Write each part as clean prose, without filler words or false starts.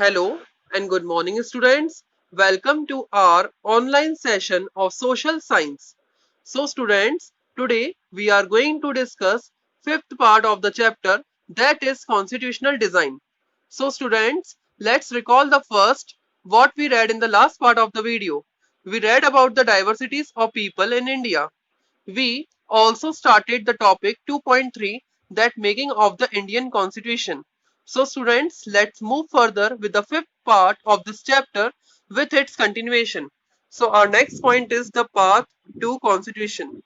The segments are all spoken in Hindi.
Hello and good morning, students. Welcome to our online session of social science. So, students, today we are going to discuss fifth part of the chapter, that is constitutional design. So, students, let's recall the first what we read in the last part of the video. We read about the diversities of people in India. We also started the topic 2.3, that making of the Indian Constitution. So students, let's move further with the fifth part of this chapter with its continuation. So our next point is the path to constitution.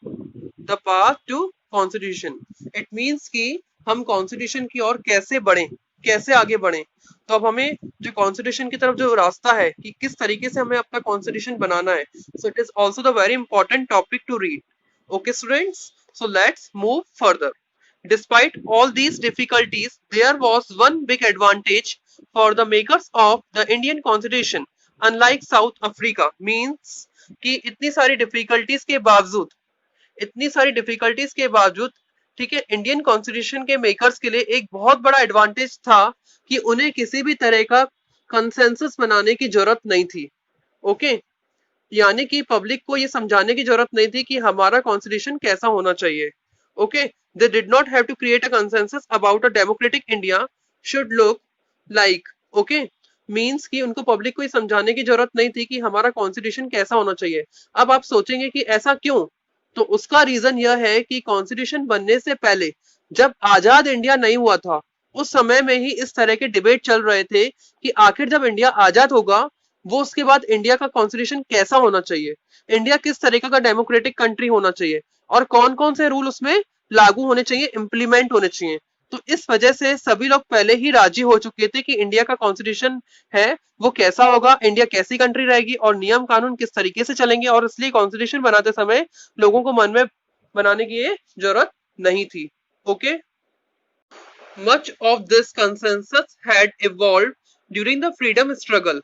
The path to constitution. It means कि हम constitution की ओर कैसे बढ़ें, कैसे आगे बढ़ें. तो अब हमें जो constitution की तरफ जो रास्ता है कि किस तरीके से हमें अपना constitution बनाना है. So it is also the very important topic to read. Okay, students. So let's move further. Despite all these difficulties, there was one big advantage for the makers of the Indian Constitution. Unlike South Africa, means कि इतनी सारी डिफिकल्टीज के बावजूद, ठीक है, इंडियन कॉन्स्टिट्यूशन के मेकर्स के लिए एक बहुत बड़ा एडवांटेज था कि उन्हें किसी भी तरह का कंसेंसस बनाने की जरूरत नहीं थी. ओके, यानी कि पब्लिक को ये समझाने की जरूरत नहीं थी कि हमारा कॉन्स्टिट्यूशन कैसा होना चाहिए. Okay, they did not have to create a consensus about a democratic India should look like. Okay, means कि उनको पब्लिक को ये समझाने की जरूरत नहीं थी कि हमारा कॉन्स्टिट्यूशन कैसा होना चाहिए. अब आप सोचेंगे कि ऐसा क्यों, तो उसका रीजन यह है कि कॉन्स्टिट्यूशन बनने से पहले जब आजाद इंडिया नहीं हुआ था, उस समय में ही इस तरह के डिबेट चल रहे थे कि आखिर जब इंडिया आजाद होगा, वो उसके बाद इंडिया का कॉन्स्टिट्यूशन कैसा होना चाहिए, इंडिया किस तरीके का डेमोक्रेटिक कंट्री होना चाहिए और कौन कौन से रूल उसमें लागू होने चाहिए, इंप्लीमेंट होने चाहिए. तो इस वजह से सभी लोग पहले ही राजी हो चुके थे कि इंडिया का कॉन्स्टिट्यूशन है वो कैसा होगा, इंडिया कैसी कंट्री रहेगी और नियम कानून किस तरीके से चलेंगे, और इसलिए कॉन्स्टिट्यूशन बनाते समय लोगों को मन में बनाने की ये जरूरत नहीं थी. Okay, much of this consensus had evolve during the freedom struggle.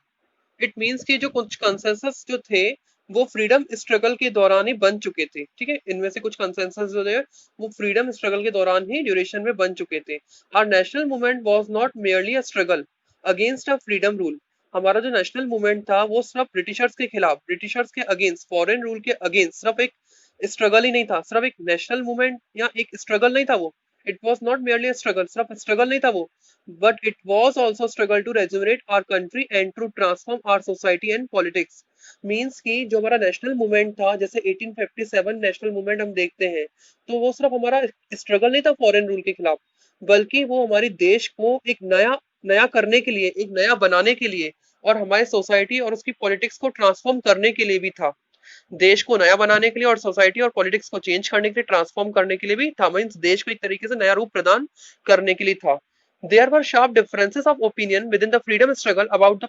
It means कि जो कुछ कंसेंसस जो थे वो फ्रीडम स्ट्रगल के दौरान ही बन चुके थे. ठीक है, इनमें से कुछ कंसेंसस जो थे वो फ्रीडम स्ट्रगल के दौरान ही ड्यूरेशन में बन चुके थे. Our national movement was not merely a struggle against a freedom rule. हमारा जो नेशनल मूवमेंट था वो सिर्फ ब्रिटिशर्स के खिलाफ, ब्रिटिशर्स के अगेंस्ट, फॉरेन रूल के अगेंस्ट सिर्फ एक स्ट्रगल ही नहीं था, सिर्फ एक नेशनल मूवमेंट या एक स्ट्रगल नहीं था वो. It was not merely a struggle, सिर्फ स्ट्रगल नहीं था वो, but it was also struggle to regenerate our country and to transform our society and politics. Means कि जो हमारा नेशनल मूवमेंट था, जैसे 1857 नेशनल मूवमेंट हम देखते हैं, तो वो सिर्फ हमारा स्ट्रगल नहीं था फॉरेन रूल के खिलाफ, बल्कि वो हमारे देश को एक नया नया करने के लिए, एक नया बनाने के लिए और हमारे सोसाइटी और उसकी पॉलिटिक्स को ट्रांसफॉर्म करने के लिए भी था. देश को नया बनाने के लिए और सोसाइटी और पॉलिटिक्स को चेंज करने के लिए, ट्रांसफॉर्म करने के लिए भी था, मीन्स देश को एक तरीके से नया रूप प्रदान करने के लिए था. There were sharp differences of opinion within the freedom struggle about the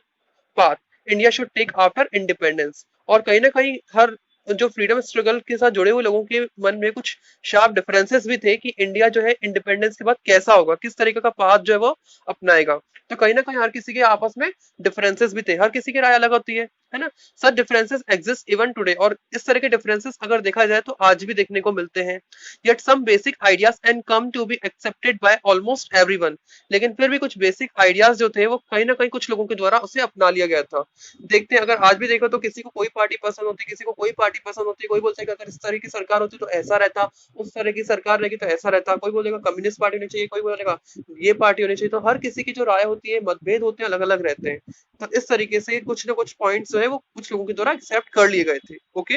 path India should take after independence. और कहीं ना कहीं हर जो फ्रीडम स्ट्रगल के साथ जुड़े हुए लोगों के मन में कुछ शार्प डिफरेंसेस भी थे कि इंडिया जो है इंडिपेंडेंस के बाद कैसा होगा, किस तरीके का पाथ जो है वो अपनाएगा. तो कहीं ना कहीं हर किसी के आपस में डिफरेंसेस भी थे, हर किसी की राय अलग होती है ना. सच डिफरेंसेस एग्जिस्ट इवन टुडे, और इस तरह के डिफरेंसेस अगर देखा जाए तो आज भी देखने को मिलते हैं. Yet some basic ideas and come to be accepted by almost everyone. लेकिन फिर भी कुछ बेसिक आइडियाज जो थे वो कहीं ना कहीं कुछ लोगों के द्वारा उसे अपना लिया गया था. देखते हैं, अगर आज भी देखो तो किसी को कोई पार्टी पसंद होती, किसी को कोई पार्टी पसंद होती, कोई बोलता है कि अगर इस तरह की सरकार होती तो ऐसा रहता, उस तरह की सरकार रहेगी तो ऐसा रहता, कोई बोलेगा कम्युनिस्ट पार्टी होनी चाहिए, कोई बोलेगा ये पार्टी होनी चाहिए. तो हर किसी की जो राय होती है, मतभेद होते हैं, अलग अलग रहते हैं. तो इस तरीके से कुछ ना कुछ पॉइंट्स जो है वो कुछ लोगों के द्वारा एक्सेप्ट कर लिए गए थे. Okay,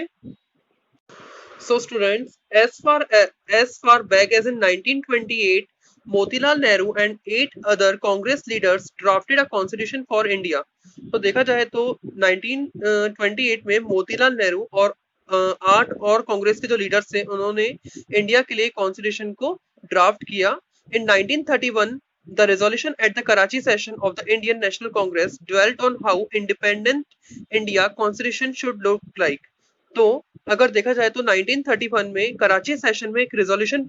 so students, as far back as in 1928, Motilal Nehru and 8 other Congress leaders drafted a constitution for India. तो देखा जाए तो 1928 में मोतीलाल नेहरू और 8 और कांग्रेस के जो लीडर्स थे उन्होंने इंडिया के लिए कॉन्स्टिट्यूशन को ड्राफ्ट किया. In 1931, the resolution at the Karachi session of the Indian National Congress dwelt on how independent India constitution should look like. तो अगर देखा जाए तो 1931 में कराची सेशन में एक रिजोल्यूशन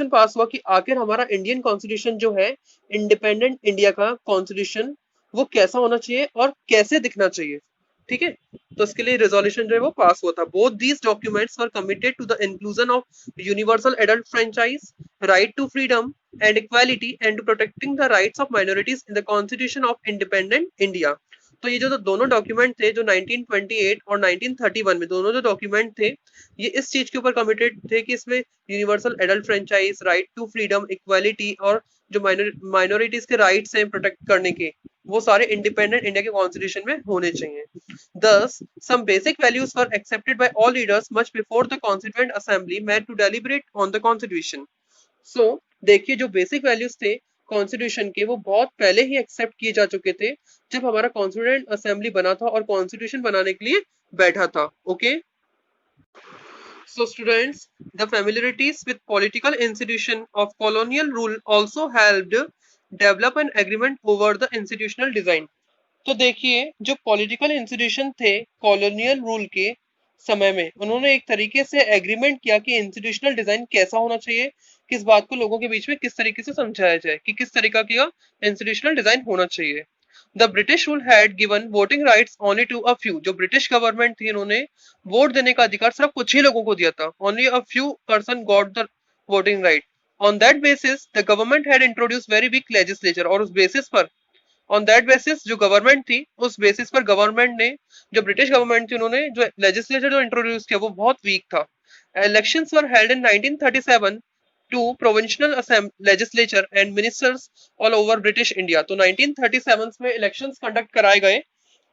पास हुआ कि आखिर हमारा इंडियन कॉन्स्टिट्यूशन जो है, इंडिपेंडेंट इंडिया का कॉन्स्टिट्यूशन, वो कैसा होना चाहिए और कैसे दिखना चाहिए. ठीक है, तो इसके लिए रिजोल्यूशन जो है वो पास हुआ था. Both these documents were committed to the inclusion of universal adult franchise, right to freedom and equality and to protecting the rights of minorities in the Constitution of Independent India. तो ये जो दोनों डॉक्यूमेंट थे जो 1928 और 1931 में दोनों जो डॉक्यूमेंट थे ये इस चीज के ऊपर कमिटेड थे कि इसमें universal adult franchise, right to freedom, equality और जो माइनॉरिटीज के राइट्स हैं प्रोटेक्ट करने के वो सारे इंडिपेंडेंट इंडिया के कॉन्स्टिट्यूशन में होने चाहिए. Thus, some basic values were accepted by all leaders much before the Constituent Assembly met to deliberate on the Constitution. So, देखिए जो बेसिक वैल्यूज थे कॉन्स्टिट्यूशन के वो बहुत पहले ही एक्सेप्ट किए जा चुके थे जब हमारा कॉन्स्टिट्यूएंट असेंबली बना था और कॉन्स्टिट्यूशन बनाने के लिए बैठा था. Okay. So students, the familiarities with political institution of colonial rule also helped develop an agreement over the institutional design. तो देखिए जो पॉलिटिकल इंस्टीट्यूशन थे कॉलोनियल रूल के समय में उन्होंने एक तरीके से एग्रीमेंट किया कि इंस्टीट्यूशनल डिजाइन कैसा होना चाहिए, किस बात को लोगों के बीच में किस तरीके से समझाया जाए कि किस तरीका का इंस्टीट्यूशनल डिजाइन होना चाहिए. The British rule had given voting rights only to a few. जो ब्रिटिश गवर्नमेंट थी उन्होंने वोट देने का अधिकार सिर्फ कुछ ही लोगों को दिया था. Only a few person got the voting right. On that basis the government had introduce very weak legislature. और उस बेसिस पर ऑन दैट बेसिस जो गवर्नमेंट थी उस बेसिस पर गवर्नमेंट ने जो ब्रिटिश गवर्नमेंट थी उन्होंने जो लेजिस्लेचर जो इंट्रोड्यूस किया वो बहुत वीक था. Elections were held in 1937 to provincial legislature and ministers all over British India. तो 1937 में इलेक्शंस कंडक्ट कराए गए,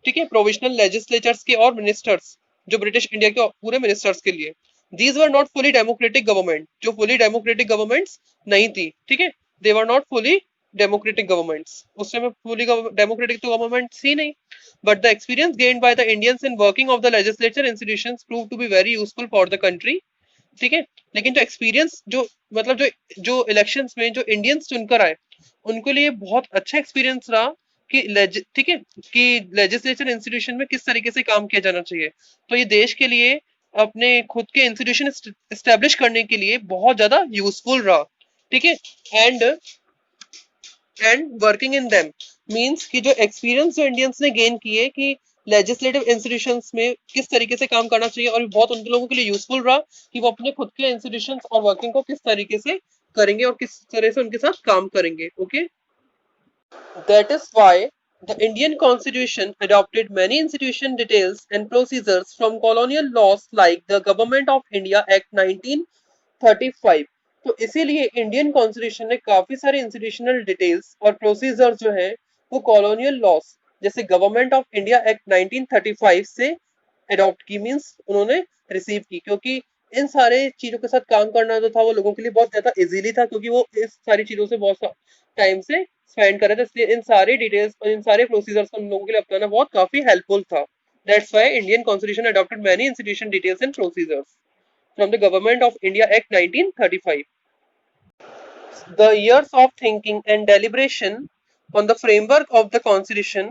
ठीक है, प्रोविंशियल लेजिस्लेचर्स के और मिनिस्टर्स जो ब्रिटिश इंडिया के पूरे मिनिस्टर्स के लिए. These were not fully democratic government. जो फुली डेमोक्रेटिक गवर्नमेंट्स नहीं थी, ठीक है, they were not fully democratic governments. उस समय फुली डेमोक्रेटिक तो गवर्नमेंट्स ही नहीं. But the experience gained by the Indians in working of the legislature institutions prove to be very useful for the country. ठीक है, लेकिन जो एक्सपीरियंस जो मतलब जो इलेक्शंस में जो इंडियंस चुनकर आए उनके लिए बहुत अच्छा एक्सपीरियंस रहा कि ठीक है कि लेजिस्लेचर इंस्टीट्यूशन में किस तरीके से काम किया जाना चाहिए. तो ये देश के लिए अपने खुद के इंस्टीट्यूशन एस्टेब्लिश करने के लिए बहुत ज्यादा यूजफुल रहा. ठीक है, and working in them means कि जो एक्सपीरियंस जो इंडियंस ने गेन किए कि लेजिस्लेटिव इंस्टीट्यूशंस में किस तरीके से काम करना चाहिए और बहुत उन लोगों के लिए यूजफुल रहा कि वो अपने खुद के इंस्टीट्यूशंस और वर्किंग को किस तरीके से करेंगे और किस तरह से उनके साथ काम करेंगे. Okay. That is why the Indian Constitution adopted many institution details and procedures from colonial laws like the Government of India Act 1935. तो इसीलिए इंडियन कॉन्स्टिट्यूशन ने काफी सारे इंस्टीट्यूशनल डिटेल्स और प्रोसीजर जो है वो कॉलोनियल लॉस जैसे गवर्नमेंट ऑफ इंडिया एक्ट 1935 से अडॉप्ट की, मींस उन्होंने रिसीव की, क्योंकि इन सारे चीजों के साथ काम करना जो था वो लोगों के लिए बहुत ज्यादा इजीली था क्योंकि वो इस सारी चीजों से बहुत टाइम से स्पेंड कर रहे थे. इसलिए इन सारे डिटेल्स और इन सारे प्रोसीजर्स को उन लोगों के लिए अपनाना बहुत काफी हेल्पफुल था. That's why Indian constitution adopted many institution details and procedures from the government of India act 1935. The years of thinking and deliberation on the framework of the constitution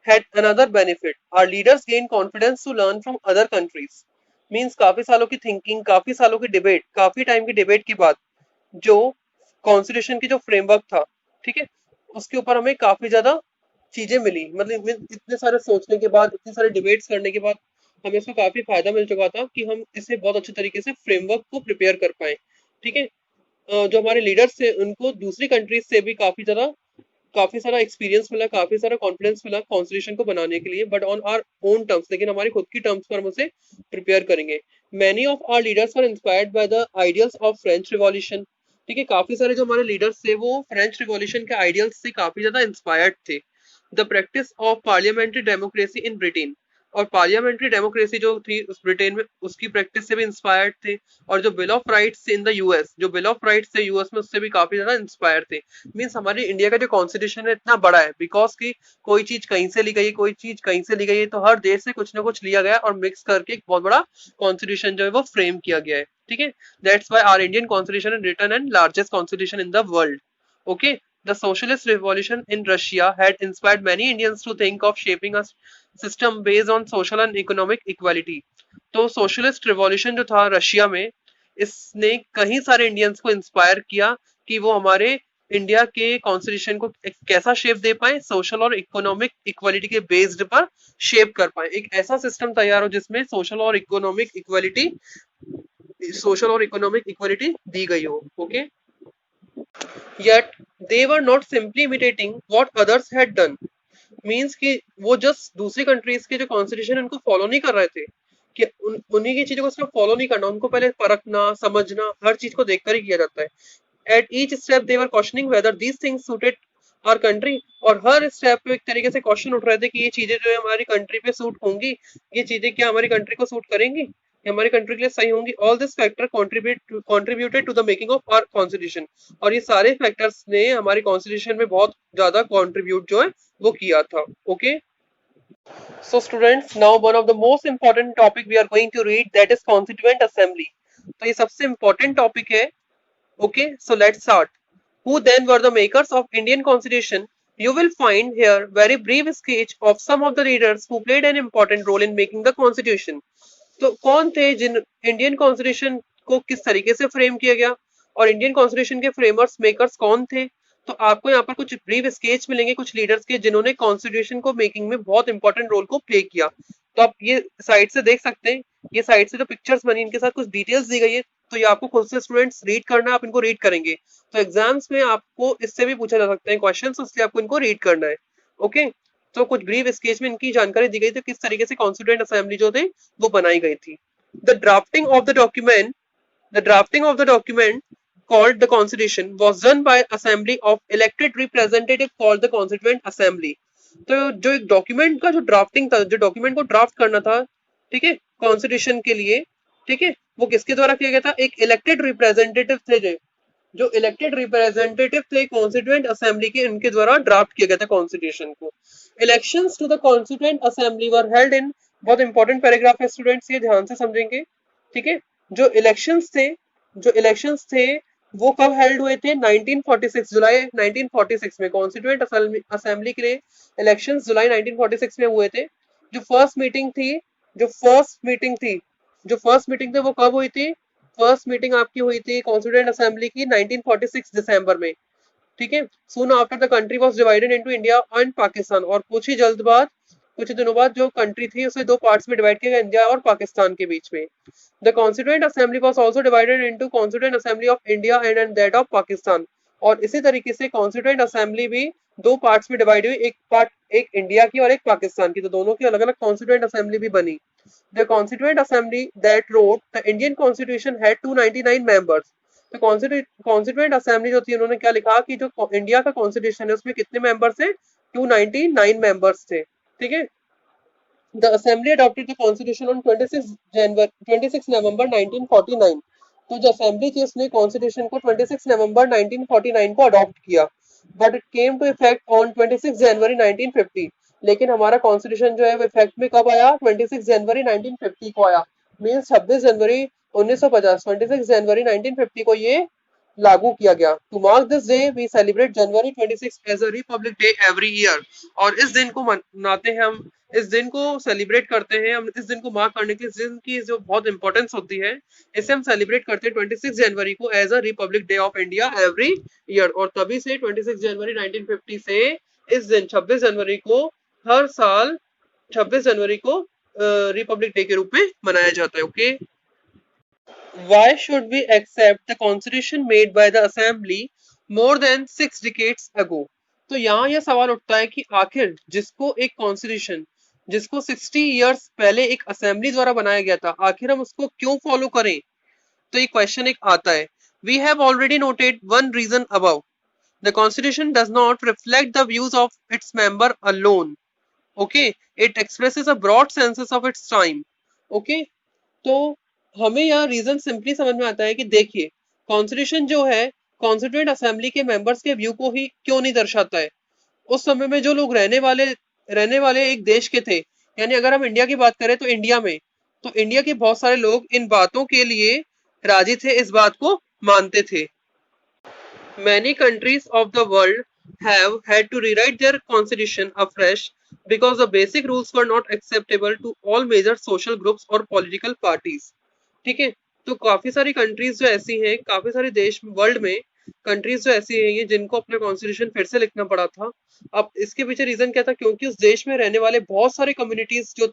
had another benefit. Our leaders gained confidence to learn from other countries. Means काफी सालों की थिंकिंग, काफी सालों की डिबेट, काफी टाइम की डिबेट के बाद जो कॉन्स्टिट्यूशन की जो फ्रेमवर्क था, ठीक है, उसके ऊपर हमें काफी ज्यादा चीजें मिली. मतलब इतने सारे सोचने के बाद, इतने सारे डिबेट्स करने के बाद हमें इसमें काफी फायदा मिल चुका था कि हम इसे बहुत अच्छे तरीके से फ्रेमवर्क को प्रिपेयर कर पाए. ठीक है, जो हमारे लीडर्स थे उनको दूसरी कंट्रीज से भी काफी सारा एक्सपीरियंस मिला, काफी सारा कॉन्फिडेंस मिला कॉन्स्टिट्यूशन को बनाने के लिए, but on our own terms, लेकिन हमारी खुद की टर्म्स पर हम उसे प्रिपेयर करेंगे. Many of our leaders were inspired by the ideals of French revolution. ठीक है, काफी सारे जो हमारे लीडर्स थे वो फ्रेंच रिवॉल्यूशन के आइडियल्स से काफी ज्यादा इंस्पायर्ड थे. The practice of parliamentary democracy in Britain. और पार्लियामेंट्री डेमोक्रेसी जो थी उस ब्रिटेन में उसकी प्रैक्टिस से भी इंस्पायर्ड थे. और जो bill of rights in the US, जो बिल ऑफ राइट्स थे यूएस में, उससे भी काफी ज्यादा इंस्पायर थे. मींस हमारी इंडिया का जो कॉन्स्टिट्यूशन है इतना बड़ा है बिकॉज की कोई चीज कहीं से ली गई, कोई चीज कहीं से ली गई है, तो हर देश से कुछ ना कुछ लिया गया और मिक्स करके एक बहुत बड़ा कॉन्स्टिट्यूशन जो है वो फ्रेम किया गया है. ठीक है, that's why our Indian constitution is written and largest constitution in the world. Okay. The socialist revolution in Russia had inspired many Indians to think of shaping a system based on social and economic equality. तो सोशलिस्ट रिवॉल्यूशन जो था रशिया में, इसने कई सारे इंडियंस को इंस्पायर किया कि वो हमारे इंडिया के कॉन्स्टिट्यूशन को एक कैसा शेप दे पाए, सोशल और इकोनॉमिक इक्वालिटी के बेस्ड पर शेप कर पाए. एक ऐसा सिस्टम तैयार हो जिसमें सोशल और इकोनॉमिक इक्वालिटी दी गई हो. Okay. Yet they were not simply imitating what others had done. Means कि वो जस्ट दूसरी कंट्रीज के जो कॉन्स्टिट्यूशन उनको फॉलो नहीं कर रहे थे, कि उन्हीं की चीजों को सिर्फ फॉलो नहीं करना, उनको पहले परखना समझना हर चीज को देखकर ही किया जाता है। At each step they were questioning whether these things suited our country, और हर स्टेप पे एक तरीके से क्वेश्चन उठ रहे थे कि ये चीजें जो है हमारी कंट्री पे सूट होंगी, ये चीजें क्या हमारी कंट्री को सूट करेंगी, ये हमारी कंट्री के लिए सही होंगी। All this factor contributed to the making of our constitution, और ये सारे फैक्टर्स ने हमारी कॉन्स्टिट्यूशन में बहुत ज्यादा कॉन्ट्रीब्यूट जो है वो किया था। Okay, so students, now one of the most important topic we are going to read, that is Constituent Assembly. तो ये सबसे important topic है। Okay, so let's start. Who then were the makers of Indian Constitution? You will find here very brief sketch of some of the leaders who played an important role in making the Constitution. तो कौन थे जिन इंडियन कॉन्स्टिट्यूशन को किस तरीके से फ्रेम किया गया, और इंडियन कॉन्स्टिट्यूशन के फ्रेमर्स मेकर्स कौन थे। तो आपको यहाँ पर कुछ ब्रीफ स्केच मिलेंगे कुछ लीडर्स के जिन्होंने कॉन्स्टिट्यूशन को मेकिंग में बहुत इंपॉर्टेंट रोल को प्ले किया। तो आप ये साइड से देख सकते हैं, ये साइड से जो पिक्चर्स बनी इनके साथ कुछ डिटेल्स दी गई है, तो ये आपको खुद से स्टूडेंट्स रीड करना है, आप इनको रीड करेंगे तो एग्जाम्स में आपको इससे भी पूछा जा सकता है क्वेश्चन, इसलिए आपको इनको रीड करना है। ओके, तो कुछ ब्रीफ स्केच में इनकी जानकारी दी गई थी किस तरीके से कॉन्स्टिट्यूएंट असेंबली जो थे वो बनाई गई थी। The drafting of the document The drafting of the document called the Constitution was done by assembly of elected representative called the Constituent Assembly. तो जो एक डॉक्यूमेंट का जो ड्राफ्टिंग था, जो डॉक्यूमेंट को ड्राफ्ट करना था, ठीक है, कॉन्स्टिट्यूशन के लिए, ठीक है, वो किसके द्वारा किया गया था, एक इलेक्टेड रिप्रेजेंटेटिव थे, जो इलेक्टेड रिप्रेजेंटेटिव थे कॉन्स्टिट्यूएंट असेंबली के, इनके द्वारा ड्राफ्ट किया गया था कॉन्स्टिट्यूशन को। Elections to the constituent assembly were held in, बहुत इंपॉर्टेंट पैराग्राफ है स्टूडेंट्स, ये ध्यान से समझेंगे, ठीक है। जो इलेक्शंस थे वो कब हेल्ड हुए थे, 1946 जुलाई 1946 में कॉन्स्टिट्यूएंट असेंबली के लिए इलेक्शंस जुलाई 1946 में हुए थे। जो फर्स्ट मीटिंग थी जो फर्स्ट मीटिंग थी वो कब हुई थी, फर्स्ट मीटिंग आपकी हुई थी कॉन्स्टिट्यूएंट असेंबली की 1946 दिसंबर में, ठीक है। Soon after the country was divided into India and Pakistan, और कुछ दिनों बाद जो कंट्री थी उसे दो पार्ट्स में डिवाइड किया गया, इंडिया और पाकिस्तान के बीच में। The constituent assembly was also divided into constituent assembly of India and that of Pakistan, और इसी तरीके से कॉन्स्टिट्यूएंट असेंबली भी दो पार्ट्स में डिवाइड हुई, एक पार्ट एक इंडिया की और एक पाकिस्तान की, तो दोनों की अलग अलग कॉन्स्टिट्यूएंट असेंबली भी बनी। The constituent assembly that wrote the Indian constitution had 299 members. तो कॉन्स्टिट्यूएंट असेंबली जो थी उन्होंने क्या लिखा कि जो इंडिया का कॉन्स्टिट्यूशन है उसमें कितने मेंबर्स थे, 299 मेंबर्स थे, ठीक है। The assembly adopted the constitution on 26 नवंबर 1949। तो जो असेंबली थी उसने कॉन्स्टिट्यूशन को 26 नवंबर 1949 को अडॉप्ट किया, but it came to effect on 26 January 1950। लेकिन हमारा कॉन्स्टिट्यूशन जो है वो इफेक्ट में कब आया, 26 जनवरी 1950 को आया, मींस 26 जनवरी 1950, 26 जनवरी 1950 को ये लागू किया गया। To mark this day we celebrate January 26 as a republic day every year, और इस दिन को मनाते हैं हम, इस दिन को सेलिब्रेट करते हैं हम, इस दिन को मार्क करने के, इस दिन की जो बहुत इंपॉर्टेंस होती है इसे हम सेलिब्रेट करते हैं 26 जनवरी को as a republic day of India every year. और तभी से 26 जनवरी 1950 से इस दिन 26 जनवरी को हर साल 26 जनवरी को रिपब्लिक डे के रूप में मनाया जाता है। Okay, Why should we accept the constitution made by the assembly more than 6 decades ago? तो यहाँ यह सवाल उठता है कि आखिर जिसको एक कॉन्स्टिट्यूशन जिसको 60 इयर्स पहले एक असेंबली द्वारा बनाया गया था, आखिर हम उसको क्यों फॉलो करें। तो ये क्वेश्चन एक आता है। We have already noted one reason above, the constitution does not reflect the views of its member alone, okay, it expresses a broad senses of its time. Okay, तो हमें यहाँ रीजन सिंपली समझ में आता है कि देखिए कॉन्स्टिट्यूशन जो है कॉन्स्टिट्यूएंट असेंबली के मेंबर्स के व्यू को ही क्यों नहीं दर्शाता है। उस समय में जो लोग रहने वाले एक देश के थे, यानी अगर हम इंडिया की बात करें तो इंडिया के बहुत सारे लोग इन बातों के लिए राजी थे, इस बात को मानते थे। Many countries of the world have had to rewrite their constitution afresh because the basic rules were not acceptable to all major social groups or political parties. ठीक है, तो काफी सारी कंट्रीज जो ऐसी हैं, काफी सारे देश वर्ल्ड में कंट्रीज जो ऐसी हैं ये जिनको अपना कॉन्स्टिट्यूशन फिर से लिखना पड़ा था। अब इसके पीछे रीजन क्या था, क्योंकि उस देश में रहने वाले बहुत सारे कम्युनिटीज जो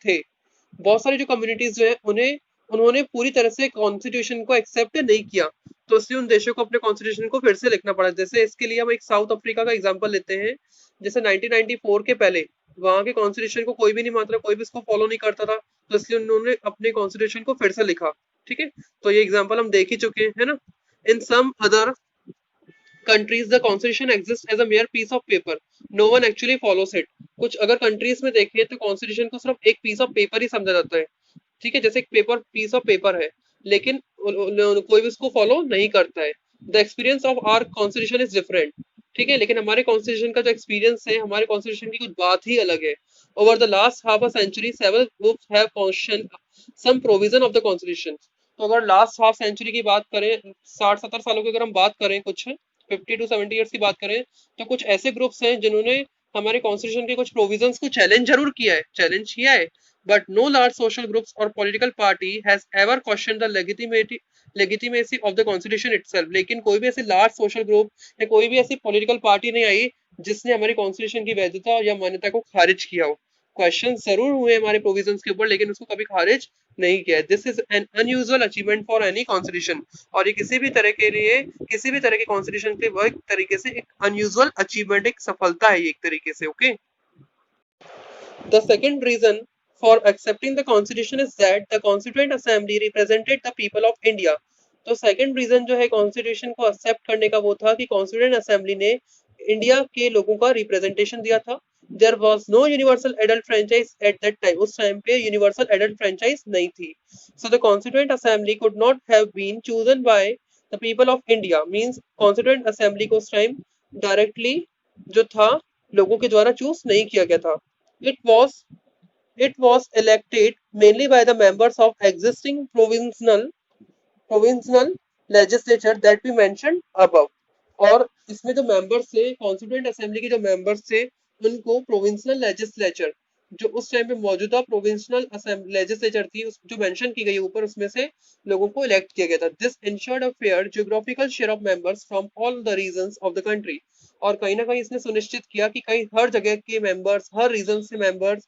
है उन्हें उन्होंने पूरी तरह से कॉन्स्टिट्यूशन को एक्सेप्ट नहीं किया, तो इसलिए उन देशों को अपने कॉन्स्टिट्यूशन को फिर से लिखना पड़ा। जैसे इसके लिए हम एक साउथ अफ्रीका का एग्जांपल लेते हैं। जैसे 1994 के पहले वहां के कॉन्स्टिट्यूशन को कोई भी नहीं मानता, कोई भी इसको फॉलो नहीं करता था, तो इसलिए उन्होंने अपने कॉन्स्टिट्यूशन को फिर से लिखा। ठीक है, तो ये एग्जाम्पल हम देख ही चुके हैं, है ना। In some other countries the constitution exists as a mere piece of paper, no one actually follows it। कुछ अगर कंट्रीज में देखें तो कॉन्स्टिट्यूशन को सिर्फ एक पीस ऑफ पेपर ही समझा जाता है। ठीक है, जैसे एक पेपर पीस ऑफ पेपर है, लेकिन कोई भी उसको फॉलो नहीं करता है। The experience of our constitution is different. ठीक है, लेकिन हमारे कॉन्स्टिट्यूशन का जो एक्सपीरियंस है, हमारे कॉन्स्टिट्यूशन की कुछ बात ही अलग है। Over the last half a century several groups have question some provision of the constitution. तो अगर लास्ट हाफ सेंचुरी की बात करें, 60-70 सालों की अगर हम बात करें, कुछ 50 to 70 ईयर्स की बात करें, तो कुछ ऐसे ग्रुप्स हैं जिन्होंने हमारे कॉन्स्टिट्यूशन के कुछ प्रोविजंस को चैलेंज जरूर किया है, चैलेंज किया है, but no large social groups or political party has ever questioned the legitimacy of the constitution itself। लेकिन कोई भी ऐसी लार्ज सोशल ग्रुप या कोई भी ऐसी पॉलिटिकल पार्टी नहीं आई जिसने हमारी कॉन्स्टिट्यूशन की वैधता या मान्यता को खारिज किया हो। क्वेश्चन जरूर हुए हमारे प्रोविजंस के ऊपर, लेकिन उसको कभी खारिज नहीं किया। This is an unusual achievement for any constitution. और ये किसी भी तरह के लिए, किसी भी तरह के कॉन्स्टिट्यूशन के वो एक तरीके से एक अनयूजुअल अचीवमेंट, एक सफलता है ये एक तरीके से। Okay, the second reason for accepting the constitution is that the constituent assembly represented the people of India। तो सेकंड रीजन जो है कॉन्स्टिट्यूशन को एक्सेप्ट करने का वो था कि कॉन्स्टिट्यूएंट असेंबली ने इंडिया के लोगों का रिप्रेजेंटेशन दिया था। There was no universal adult franchise at that time. उस टाइम पे यूनिवर्सल एडल्ट फ्रेंचाइज नहीं थी। So the constituent assembly could not have been chosen by the people of India. Means constituent assembly को उस टाइम डायरेक्टली जो था लोगों के द्वारा चूज नहीं किया गया था। It was it was elected mainly by the members of existing provincial legislature that we mentioned above। और इसमें जो मेंबर्स थे, कॉन्स्टिट्यूएंट असेंबली के जो मेंबर्स थे, उनको प्रोविंशियल लेजिस्लेचर, जो उस टाइम पे मौजूदा प्रोविंशियल लेजिस्लेचर थी, उस जो मेंशन की गई ऊपर, उसमें से लोगों को इलेक्ट किया गया था। This ensured a fair geographical share of members from all the regions of the country. और कहीं ना कहीं इसने सुनिश्चित किया कि कहीं हर जगह के मेंबर्स, हर रीजन से मेंबर्स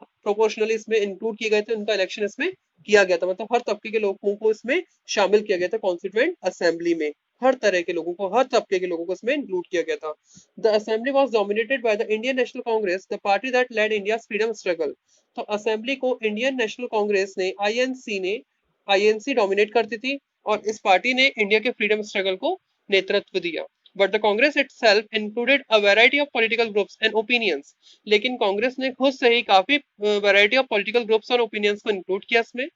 प्रोपोर्शनली इसमें इंक्लूड किए गए थे, उनका इलेक्शन इसमें किया गया था। मतलब हर तबके के लोगों को इसमें शामिल किया गया था कॉन्स्टिट्यूएंट असेंबली में। हर तरह के लोगों को, हर तबके के लोगों को इसमें इंक्लूड किया गया था। The assembly was dominated by the Indian National Congress, the party that led India freedom struggle. तो असेंबली को इंडियन नेशनल कांग्रेस ने, आईएनसी डोमिनेट करती थी, और इस पार्टी ने इंडिया के फ्रीडम स्ट्रगल को नेतृत्व दिया। But the Congress itself included a variety of political groups and opinions। लेकिन कांग्रेस ने खुद से ही काफी वैरायटी ऑफ पॉलिटिकल ग्रुप्स और ओपिनियंस को इंक्लूड किया इसमें।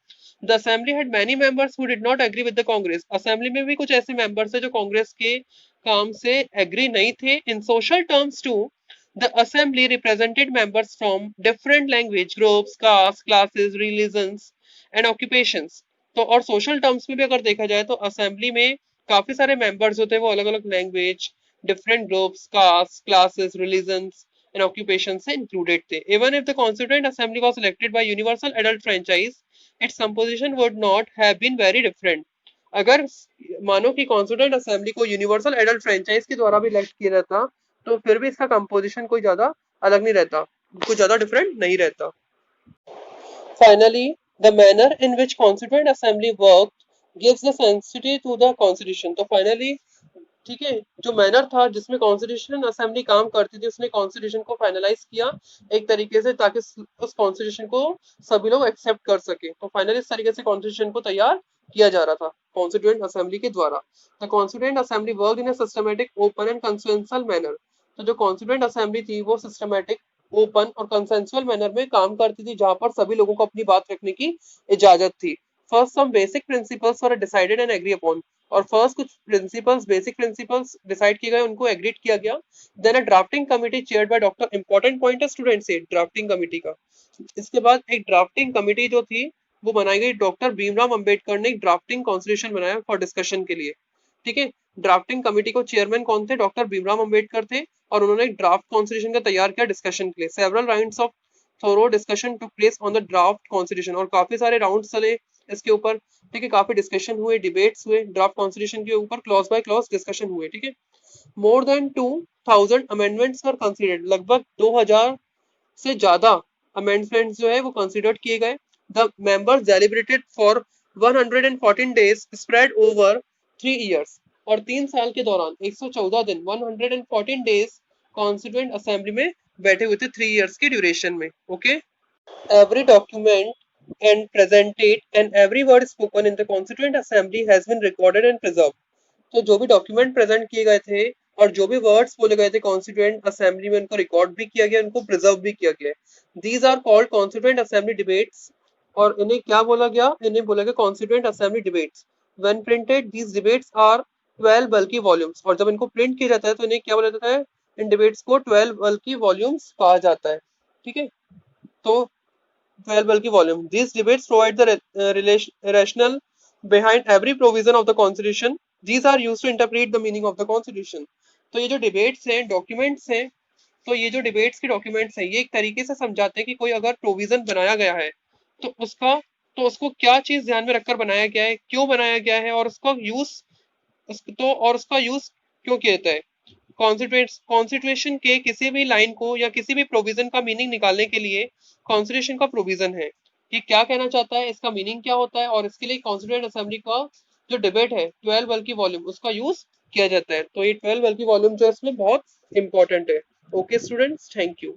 The assembly had many members who did not agree with the Congress. Assembly में भी कुछ ऐसे मेंबर्स है जो कांग्रेस के काम से एग्री नहीं थे। In social terms too, the assembly represented members from different language groups, caste, classes, religions and occupations. तो और सोशल टर्म्स में भी अगर देखा जाए तो असेंबली में काफी सारे मेंबर्स होते हैं, वो अलग अलग language, different groups, caste, classes, religions and occupation से इंक्लूडेड थे। Even if the constituent assembly was elected by universal adult franchise, its composition would not have been very different. अगर मानो कि कॉन्स्टिट्यूएंट असेंबली को यूनिवर्सल एडल्ट फ्रेंचाइज के द्वारा भी इलेक्ट किया जाता, तो फिर भी इसका कंपोजिशन कोई ज्यादा अलग नहीं रहता, कुछ ज्यादा डिफरेंट नहीं रहता। Finally, the manner in which Constituent Assembly worked gives the sanctity to the Constitution। तो फाइनली, ठीक है, जो मैनर था जिसमें कॉन्स्टिट्यूशन असेंबली काम करती थी, उसने कॉन्स्टिट्यूशन को फाइनलाइज किया एक तरीके से, ताकि उस कॉन्स्टिट्यूशन को सभी लोग एक्सेप्ट कर सके। तो फाइनली इस तरीके से कॉन्स्टिट्यूशन को तैयार किया जा रहा था कॉन्स्टिट्यूएंट असेंबली के द्वारा। The constituent assembly work in a systematic, open and consensual manner. तो जो कॉन्स्टिट्यूएंट असेंबली थी वो सिस्टमेटिक, ओपन और कंसेंसुअल मैनर में काम करती थी, जहां पर सभी लोगों को अपनी बात रखने की इजाजत थी। First some basic principles were decided and agree upon. और फर्स्ट कुछ प्रिंसिपल्स, बेसिक प्रिंसिपल्स डिसाइड किए गए, उनको एग्रीड किया गया। Then a drafting committee chaired by doctor, important point है स्टूडेंट से ड्राफ्टिंग कमिटी का। इसके बाद एक ड्राफ्टिंग कमिटी जो थी वो बनाई गई। डॉक्टर भीमराव अंबेडकर ने एक ड्राफ्टिंग कॉन्स्टिट्यूशन बनाया फॉर डिस्कशन के लिए। ठीक है, ड्राफ्टिंग कमिटी को चेयरमैन कौन थे? डॉक्टर भीमराव अंबेडकर थे, और उन्होंने एक ड्राफ्ट कॉन्स्टिट्यूशन का तैयार किया डिस्कशन के लिए। Several rounds of thorough discussion took place on the draft constitution. और काफी सारे राउंड चले इसके ऊपर। ठीक है, काफी डिस्कशन हुए, डिबेट्स हुए ड्राफ्ट कॉन्स्टिट्यूशन के ऊपर, क्लॉज बाय क्लॉज डिस्कशन हुए। ठीक है, मोर देन 2000 अमेंडमेंट्स वर कंसीडर्ड। लगभग 2000 से ज्यादा अमेंडमेंट्स जो है वो कंसीडर किए गए। The members deliberated for 114 days spread over 3 years, और 3 साल के दौरान 114 दिन 114 days कॉन्स्टिट्यूएंट असेंबली में बैठे हुए थे 3 years के ड्यूरेशन में. Okay. Every document and presented and every word spoken in the Constituent Assembly has been recorded and preserved. तो जो भी डॉक्यूमेंट प्रेजेंट किए गए थे और जो भी वर्ड्स बोले गए थे कॉन्स्टिट्यूएंट असेंबली में, उनको रिकॉर्ड भी किया गया, उनको प्रिजर्व भी किया गया. These are called constituent assembly debates. और इन्हें क्या बोला गया? इन्हें बोला गया constituent assembly debates. When printed these debates are 12 bulky volumes. और जब इनको प्रिंट किया जाता है तो इन्हें क्या बोला जाता है? इन डिबेट्स को 12 बल्कि वॉल्यूम्स कहा जाता है. ठीक है. तो 12 बल्कि volume. These debates provide the rationale behind every provision of the Constitution. These are used to interpret the meaning of the Constitution. तो ये जो डिबेट्स हैं, डॉक्यूमेंट्स हैं, तो ये जो डिबेट्स के डॉक्यूमेंट्स हैं, ये एक तरीके से समझाते हैं कि कोई अगर प्रोविजन बनाया गया है तो उसको क्या चीज ध्यान में रखकर बनाया गया है, क्यों बनाया गया है, और उसका यूज क्यों किया जाता है. कॉन्स्टिट्यूशन के किसी भी लाइन को या किसी भी प्रोविजन का मीनिंग निकालने के लिए कॉन्स्टिट्यूशन का प्रोविजन है कि क्या कहना चाहता है, इसका मीनिंग क्या होता है, और इसके लिए कॉन्स्टिट्यूएंट असेंबली का जो डिबेट है 12 बल्कि वॉल्यूम, उसका यूज किया जाता है. तो ये 12 बल्कि वॉल्यूम जो है इसमें बहुत इंपॉर्टेंट है. Okay students, thank you.